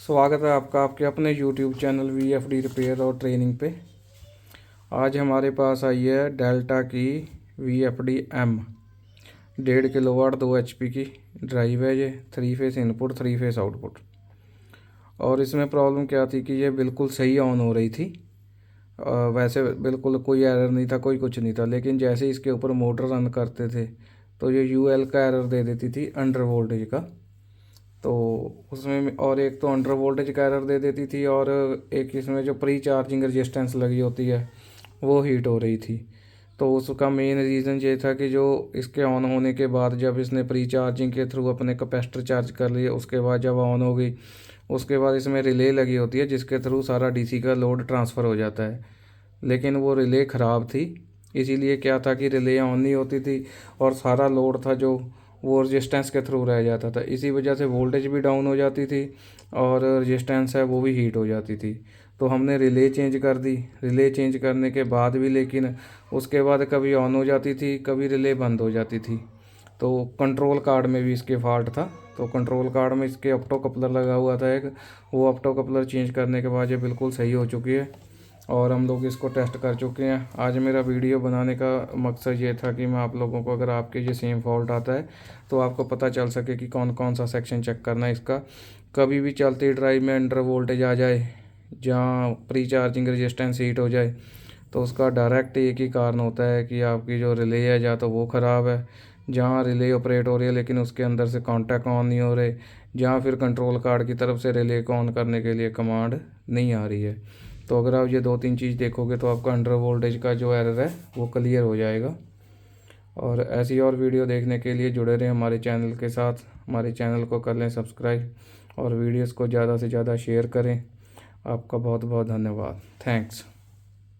स्वागत है आपका आपके अपने यूट्यूब चैनल VFD रिपेयर और ट्रेनिंग पे। आज हमारे पास आई है डेल्टा की VFD M 1.5 किलोवाट 2 HP की ड्राइव है। ये 3 फेस इनपुट 3 फेस आउटपुट। और इसमें प्रॉब्लम क्या थी कि ये बिल्कुल सही ऑन हो रही थी। वैसे बिल्कुल कोई एरर नहीं था, कोई कुछ नहीं था, लेकिन जैसे इसके ऊपर मोटर रन करते थे तो ये UL का एरर दे देती थी, अंडर वोल्टेज का। तो उसमें और एक तो अंडर वोल्टेज का एरर दे देती थी, और एक इसमें जो प्री चार्जिंग रेजिस्टेंस लगी होती है वो हीट हो रही थी। तो उसका मेन रीज़न ये था कि जो इसके ऑन होने के बाद जब इसने प्री चार्जिंग के थ्रू अपने कैपेसिटर चार्ज कर लिए, उसके बाद जब ऑन हो गई, उसके बाद इसमें रिले लगी होती है जिसके थ्रू सारा DC का लोड ट्रांसफ़र हो जाता है। लेकिन वो रिले ख़राब थी, इसीलिए क्या था कि रिले ऑन नहीं होती थी और सारा लोड था जो वो रेजिस्टेंस के थ्रू रह जाता था। इसी वजह से वोल्टेज भी डाउन हो जाती थी और रेजिस्टेंस है वो भी हीट हो जाती थी। तो हमने रिले चेंज कर दी। रिले चेंज करने के बाद भी लेकिन उसके बाद कभी ऑन हो जाती थी, कभी रिले बंद हो जाती थी। तो कंट्रोल कार्ड में भी इसके फॉल्ट था। तो कंट्रोल कार्ड में इसके ऑप्टो कपलर लगा हुआ था एक, वो ऑप्टो कपलर चेंज करने के बाद ये बिल्कुल सही हो चुकी है और हम लोग इसको टेस्ट कर चुके हैं। आज मेरा वीडियो बनाने का मकसद ये था कि मैं आप लोगों को, अगर आपके ये सेम फॉल्ट आता है तो आपको पता चल सके कि कौन कौन सा सेक्शन चेक करना है इसका। कभी भी चलती ड्राइव में अंडर वोल्टेज आ जाए, जहाँ प्री चार्जिंग रेजिस्टेंस हीट हो जाए, तो उसका डायरेक्ट एक ही कारण होता है कि आपकी जो रिले है या तो वो ख़राब है, जहाँ रिले ऑपरेट हो रही है लेकिन उसके अंदर से कॉन्टैक्ट ऑन नहीं हो रहे, जहाँ फिर कंट्रोल कार्ड की तरफ से रिले को ऑन करने के लिए कमांड नहीं आ रही है। तो अगर आप ये 2-3 चीज़ देखोगे तो आपका अंडर वोल्टेज का जो एरर है वो क्लियर हो जाएगा। और ऐसी और वीडियो देखने के लिए जुड़े रहें हमारे चैनल के साथ। हमारे चैनल को कर लें सब्सक्राइब और वीडियोस को ज़्यादा से ज़्यादा शेयर करें। आपका बहुत बहुत धन्यवाद। थैंक्स।